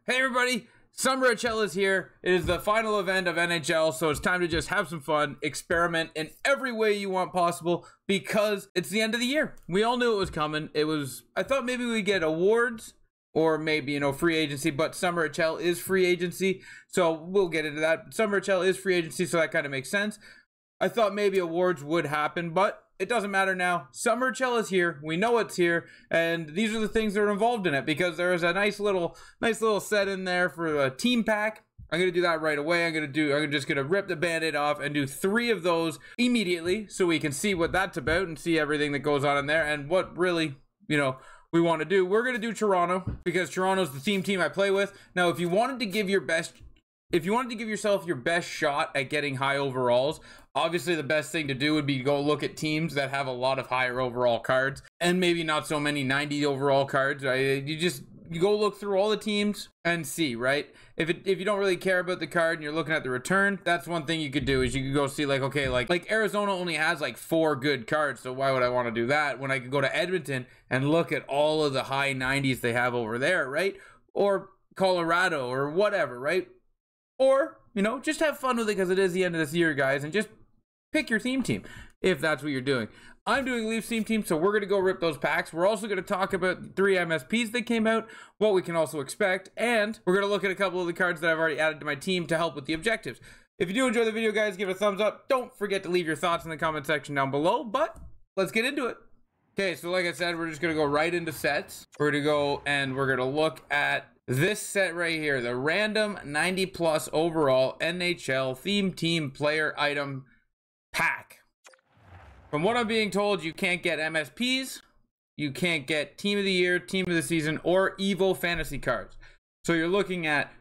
Hey everybody, Summer at Chel is here. It is the final event of NHL, so it's time to just have some fun, experiment in every way you want possible, because it's the end of the year. We all knew it was coming. I thought maybe we'd get awards, or maybe, free agency, but Summer at Chel is free agency, so we'll get into that. Summer at Chel is free agency, so that kind of makes sense. I thought maybe awards would happen, but it doesn't matter now. Summer Chel is here. We know it's here, and these are the things that are involved in it, because there is a nice little set in there for a team pack. I'm gonna do that right away. I'm just gonna rip the band-aid off and do 3 of those immediately, so we can see what that's about and see everything that goes on in there and what really, we want to do. We're gonna do Toronto, because Toronto's the team I play with. Now, if you wanted to give yourself your best shot at getting high overalls, obviously the best thing to do would be go look at teams that have a lot of higher overall cards and maybe not so many 90 overall cards. Right? You go look through all the teams and see, right? If you don't really care about the card and you're looking at the return, that's one thing you could do, is you could go see like Arizona only has like 4 good cards, so why would I want to do that when I could go to Edmonton and look at all of the high 90s they have over there, right? Or Colorado or whatever, right? Or, just have fun with it, because it is the end of this year, guys, and just pick your theme team if that's what you're doing. I'm doing Leafs theme team, so we're going to go rip those packs. We're also going to talk about 3 MSPs that came out, what we can also expect, and we're going to look at a couple of the cards that I've already added to my team to help with the objectives. If you do enjoy the video, guys, give it a thumbs up. Don't forget to leave your thoughts in the comment section down below, but let's get into it. Okay, so like I said, we're just going to go right into sets. We're going to go and we're going to look at this set right here, the random 90 plus overall NHL theme team player item pack. From what I'm being told, you can't get MSPs, you can't get team of the year, team of the season, or Evo fantasy cards. So you're looking at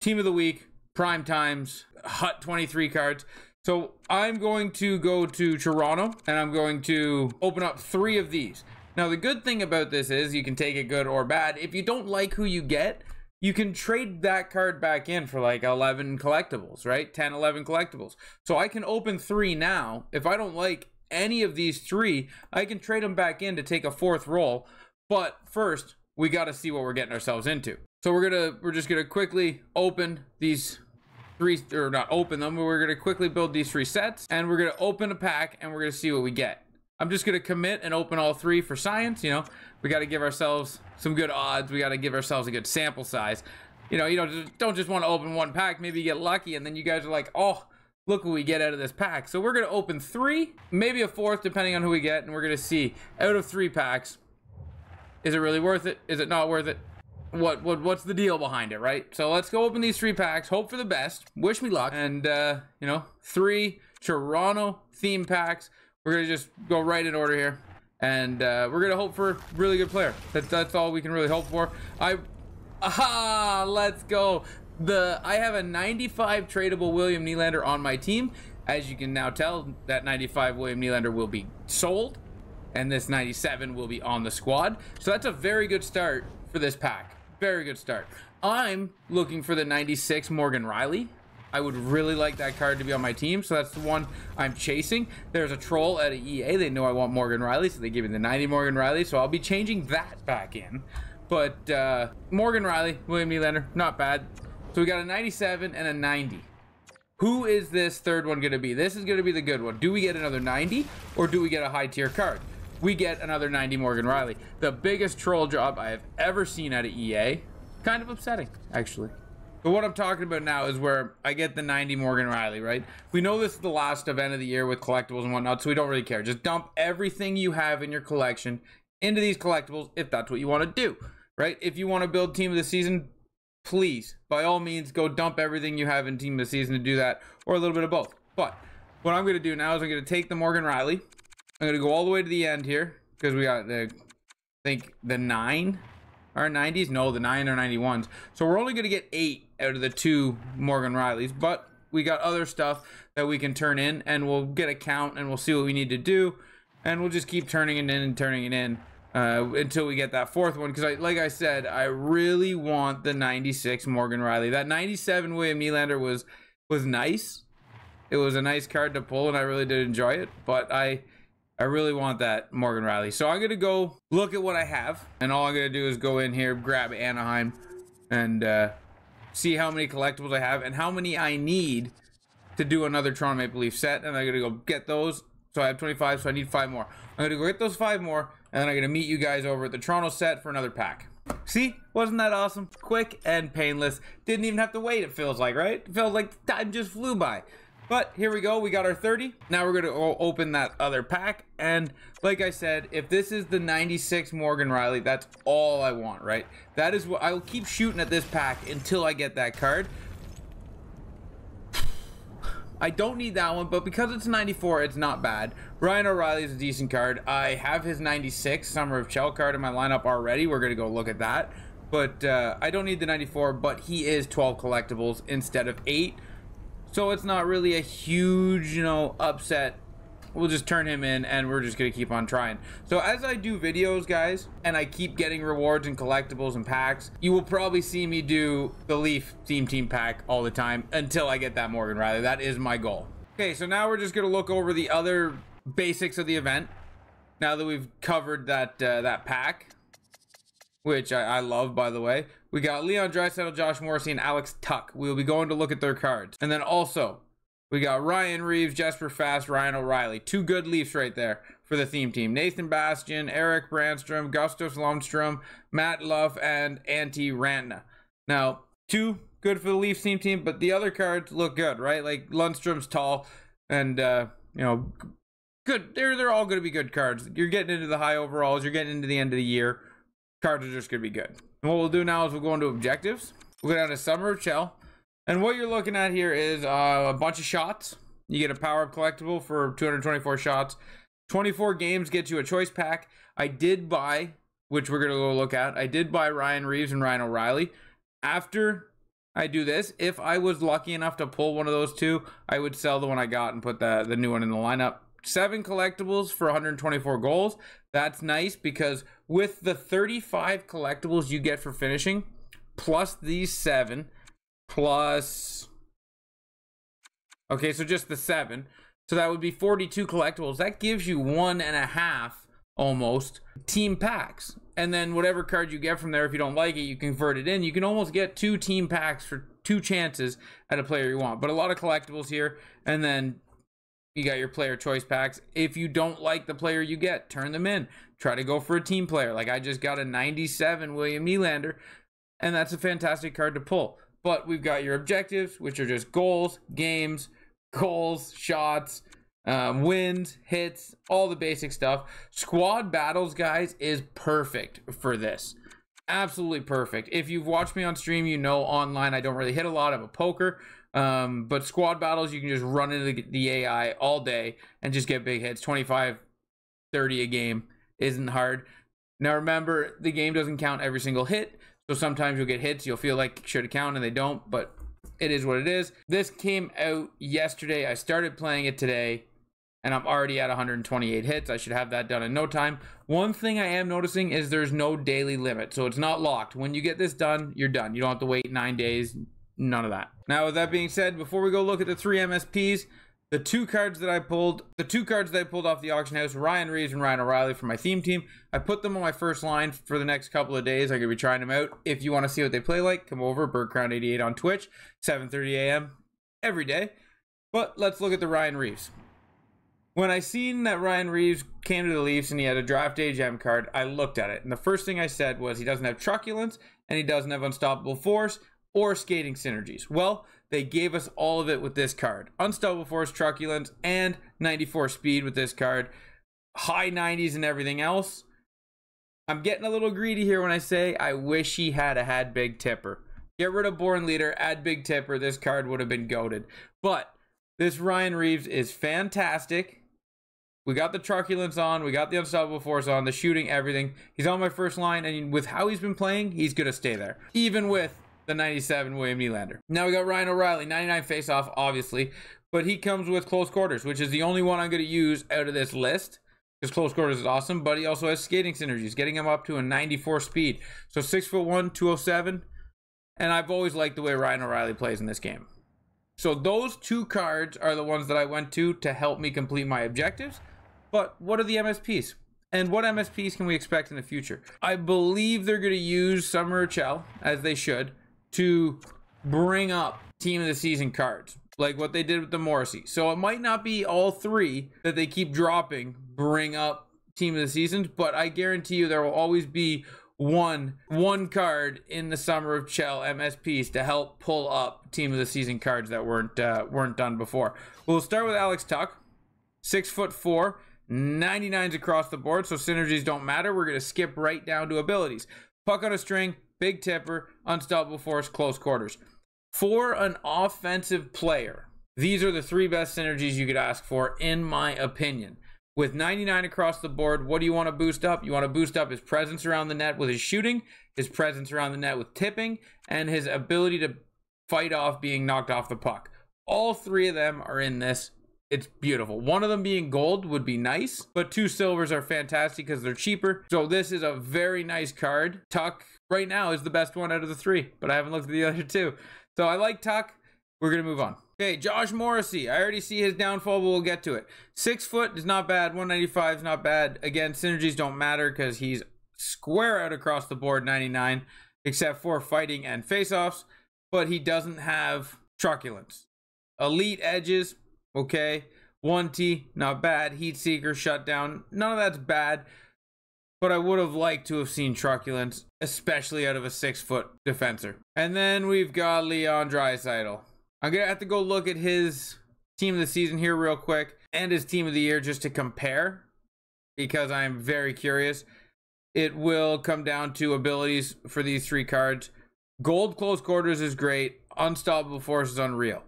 team of the week, prime times, Hut 23 cards. So I'm going to go to Toronto and I'm going to open up 3 of these. Now, the good thing about this is you can take it good or bad. If you don't like who you get, you can trade that card back in for like 11 collectibles, right? 10, 11 collectibles. So I can open 3 now. If I don't like any of these 3, I can trade them back in to take a 4th roll. But first, we got to see what we're getting ourselves into. So we're just gonna quickly open these 3, or not open them, but we're gonna quickly build these 3 sets, and we're gonna open a pack and we're gonna see what we get. I'm just going to commit and open all 3 for science. We got to give ourselves some good odds. We got to give ourselves a good sample size. You don't just want to open 1 pack. Maybe you get lucky and then you guys are like, oh, look what we get out of this pack. So we're going to open 3, maybe a 4th, depending on who we get. And we're going to see, out of 3 packs, is it really worth it? Is it not worth it? What's the deal behind it, right? So let's go open these 3 packs. Hope for the best. Wish me luck. And, 3 Toronto theme packs. We're going to just go right in order here, and we're going to hope for a really good player. That's all we can really hope for. Let's go. I have a 95 tradable William Nylander on my team. As you can now tell, that 95 William Nylander will be sold, and this 97 will be on the squad. So that's a very good start for this pack. Very good start. I'm looking for the 96 Morgan Rielly. I would really like that card to be on my team, so that's the one I'm chasing. There's a troll at EA. They know I want Morgan Rielly, so they give me the 90 Morgan Rielly, so I'll be changing that back in. But Morgan Rielly, William Nylander, not bad. So we got a 97 and a 90. Who is this 3rd one going to be? This is going to be the good one. Do we get another 90, or do we get a high-tier card? We get another 90 Morgan Rielly. The biggest troll job I have ever seen out of EA. Kind of upsetting, actually. But what I'm talking about now is where I get the 90 Morgan Rielly, right? We know this is the last event of the year with collectibles and whatnot, so we don't really care. Just dump everything you have in your collection into these collectibles if that's what you want to do, right? If you want to build team of the season, please, by all means, go dump everything you have in team of the season to do that, or a little bit of both. But what I'm going to do now is I'm going to take the Morgan Rielly. I'm going to go all the way to the end here, because we got, I think, the 9 are 90s. No, the 9 are 91s. So we're only going to get 8 out of the 2 Morgan Rielys, but we got other stuff that we can turn in, and we'll get a count and we'll see what we need to do, and we'll just keep turning it in and turning it in until we get that 4th one, because like I said, I really want the 96 Morgan Rielly. That 97 William Nylander was nice. It was a nice card to pull, and I really did enjoy it, but I really want that Morgan Rielly. So I'm going to go look at what I have, and all I'm going to do is go in here, grab Anaheim, and see how many collectibles I have and how many I need to do another Toronto Maple Leaf set. And I'm gonna go get those. So I have 25, so I need 5 more. I'm gonna go get those 5 more, and then I'm gonna meet you guys over at the Toronto set for another pack. See, wasn't that awesome? Quick and painless. Didn't even have to wait, it feels like, right? It feels like time just flew by. But here we go, we got our 30. Now we're gonna open that other pack. And like I said, if this is the 96 Morgan Rielly, that's all I want, right? That is what I'll keep shooting at this pack until I get that card. I don't need that one, but because it's 94, it's not bad. Ryan O'Reilly is a decent card. I have his 96 Summer of Chel card in my lineup already. We're going to go look at that. But I don't need the 94, but he is 12 collectibles instead of 8. So it's not really a huge, you know, upset. We'll just turn him in, and we're just going to keep on trying. So as I do videos, guys, and I keep getting rewards and collectibles and packs, you will probably see me do the Leaf Theme Team pack all the time until I get that Morgan Rielly. That is my goal. Okay, so now we're just going to look over the other basics of the event. Now that we've covered that that pack, which I love, by the way. We got Leon Draisaitl, Josh Morrissey, and Alex Tuck. We'll be going to look at their cards. And then also, we got Ryan Reeves, Jesper Fast, Ryan O'Reilly. 2 good Leafs right there for the theme team. Nathan Bastian, Eric Brandstrom, Gustos Lundstrom, Matt Luff, and Antti Rantna. Now, 2 good for the Leafs theme team, but the other cards look good, right? Like Lundstrom's tall and, you know, good. They're all going to be good cards. You're getting into the high overalls. You're getting into the end of the year. Cards are just going to be good. And what we'll do now is we'll go into objectives. We'll go down to Summer of Chel. And what you're looking at here is a bunch of shots. You get a power-up collectible for 224 shots. 24 games gets you a choice pack. I did buy, which we're going to go look at, I did buy Ryan Reeves and Ryan O'Reilly. After I do this, if I was lucky enough to pull one of those 2, I would sell the one I got and put the new one in the lineup. 7 collectibles for 124 goals. That's nice because with the 35 collectibles you get for finishing, plus these 7, plus, okay, so just the 7, so that would be 42 collectibles. That gives you 1.5 almost team packs, and then whatever card you get from there, if you don't like it, you convert it in. You can almost get 2 team packs for 2 chances at a player you want. But a lot of collectibles here, and then you got your player choice packs. If you don't like the player you get, turn them in. Try to go for a team player. Like I just got a 97 William Nylander, and that's a fantastic card to pull. But we've got your objectives, which are just goals, games, goals, shots, wins, hits, all the basic stuff. Squad battles, guys, is perfect for this. Absolutely perfect. If you've watched me on stream, you know online I don't really hit a lot of a poker. But squad battles, you can just run into the AI all day and just get big hits. 25, 30 a game isn't hard. Now remember, the game doesn't count every single hit. So sometimes you'll get hits you'll feel like should count and they don't, but it is what it is. This came out yesterday. I started playing it today and I'm already at 128 hits. I should have that done in no time. One thing I am noticing is there's no daily limit. So it's not locked. When you get this done, you're done. You don't have to wait 9 days. None of that. Now, with that being said, before we go look at the 3 MSPs, the 2 cards that I pulled off the auction house, Ryan Reeves and Ryan O'Reilly for my theme team. I put them on my first line for the next couple of days. I'm going to be trying them out. If you want to see what they play like, come over, BirdCrown88 on Twitch, 7:30 a.m. every day. But let's look at the Ryan Reeves. When I seen that Ryan Reeves came to the Leafs and he had a draft day gem card, I looked at it. And the first thing I said was he doesn't have truculence and he doesn't have unstoppable force or skating synergies. Well, they gave us all of it with this card. Unstoppable force, truculence, and 94 speed with this card. High 90s and everything else. I'm getting a little greedy here when I say I wish he had Big Tipper. Get rid of Born Leader, add Big Tipper. This card would have been goated. But this Ryan Reeves is fantastic. We got the truculence on. We got the unstoppable force on. The shooting, everything. He's on my first line. And with how he's been playing, he's going to stay there. Even with the 97 William Nylander. Now we got Ryan O'Reilly, 99 face-off, obviously, but he comes with close quarters, which is the only one I'm going to use out of this list, because close quarters is awesome, but he also has skating synergies, getting him up to a 94 speed. So 6'1", 207, and I've always liked the way Ryan O'Reilly plays in this game. So those 2 cards are the ones that I went to help me complete my objectives. But what are the MSPs? And what MSPs can we expect in the future? I believe they're going to use Summer of Chel, as they should. to bring up team of the season cards, like what they did with the Morrissey. So it might not be all three that they keep dropping bring up team of the seasons, but I guarantee you there will always be one card in the summer of Chel MSPs to help pull up team of the season cards that weren't done before. We'll start with Alex Tuch, 6'4", 99s across the board, so synergies don't matter. We're gonna skip right down to abilities. Puck on a string, big tipper, unstoppable force, close quarters. For an offensive player, these are the three best synergies you could ask for, in my opinion. With 99 across the board, what do you want to boost up? You want to boost up his presence around the net with his shooting, his presence around the net with tipping, and his ability to fight off being knocked off the puck. All three of them are in this. It's beautiful. One of them being gold would be nice, but 2 silvers are fantastic because they're cheaper. So this is a very nice card. Tuch right now is the best one out of the 3, but I haven't looked at the other 2. So I like Tuch. We're going to move on. Okay, Josh Morrissey. I already see his downfall, but we'll get to it. 6 foot is not bad. 195 is not bad. Again, synergies don't matter because he's square out across the board, 99, except for fighting and face-offs, but he doesn't have truculence. Elite edges, okay. 1T, not bad. Heat seeker, shutdown, none of that's bad, but I would have liked to have seen truculence, especially out of a 6-foot defender. And then we've got Leon Draisaitl. I'm going to have to go look at his team of the season here real quick and his team of the year just to compare, because I'm very curious. It will come down to abilities for these 3 cards. Gold close quarters is great. Unstoppable force is unreal.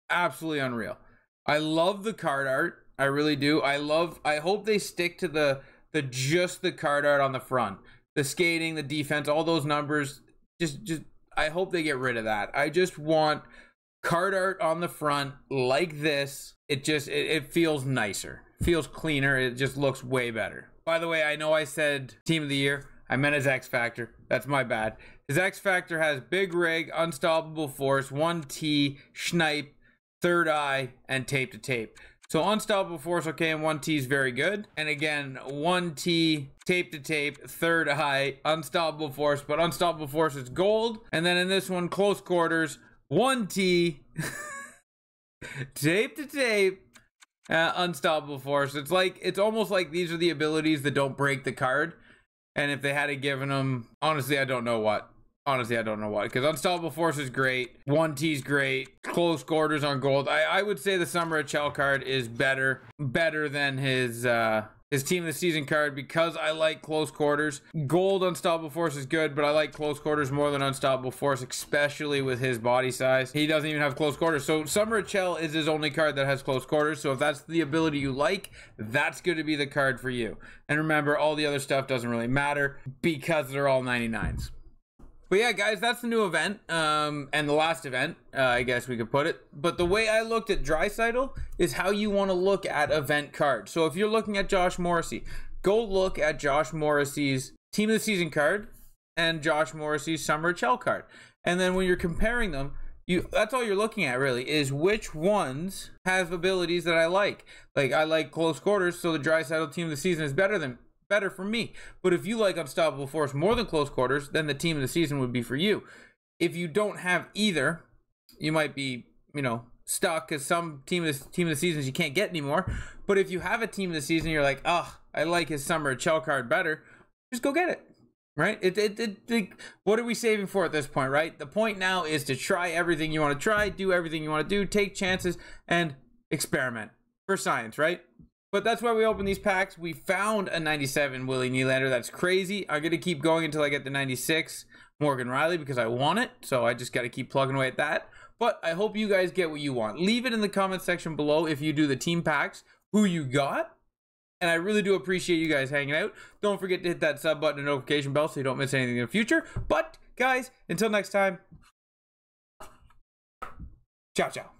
Absolutely unreal. I love the card art. I really do. I hope they stick to just the card art on the front. The skating, the defense, all those numbers. I hope they get rid of that. I just want card art on the front like this. It feels nicer, feels cleaner. It just looks way better. By the way, I know I said team of the year. I meant his X Factor. That's my bad. His X Factor has big rig, unstoppable force, 1T, snipe, third eye, and tape to tape. So unstoppable force, okay, and 1T is very good. And again, 1T, tape to tape, third eye, unstoppable force, but unstoppable force is gold. And then in this one, close quarters, 1T, tape to tape, unstoppable force. It's almost like these are the abilities that don't break the card. And if they had given them, honestly, I don't know what. Because unstoppable force is great, 1T is great, close quarters on gold. I would say the Summer of Chel card is better than his team of the season card, because I like close quarters. Gold unstoppable force is good, but I like close quarters more than unstoppable force, especially with his body size. He doesn't even have close quarters. So Summer of Chel is his only card that has close quarters. So if that's the ability you like, that's going to be the card for you. And remember, all the other stuff doesn't really matter because they're all 99s. But yeah, guys, that's the new event, and the last event, I guess we could put it. But the way I looked at Draisaitl is how you want to look at event cards. So if you're looking at Josh Morrissey, go look at Josh Morrissey's Team of the Season card and Josh Morrissey's Summer Chel card. And then when you're comparing them, that's all you're looking at, really, is which ones have abilities that I like. Like, I like close quarters, so the Draisaitl Team of the Season is better for me. But if you like unstoppable force more than close quarters, then the team of the season would be for you. If you don't have either, you might be, stuck, because some team of the seasons you can't get anymore. But if you have a team of the season, you're like, oh, I like his Summer Chel card better, just go get it, right? What are we saving for at this point, right? The point now is to try everything you want to try, do everything you want to do, take chances, and experiment for science, right? But that's why we open these packs. We found a 97 Willie Nylander. That's crazy. I'm going to keep going until I get the 96 Morgan Rielly because I want it. So I just got to keep plugging away at that. But I hope you guys get what you want. Leave it in the comment section below if you do the team packs, who you got. And I really do appreciate you guys hanging out. Don't forget to hit that sub button and notification bell so you don't miss anything in the future. But guys, until next time, ciao, ciao.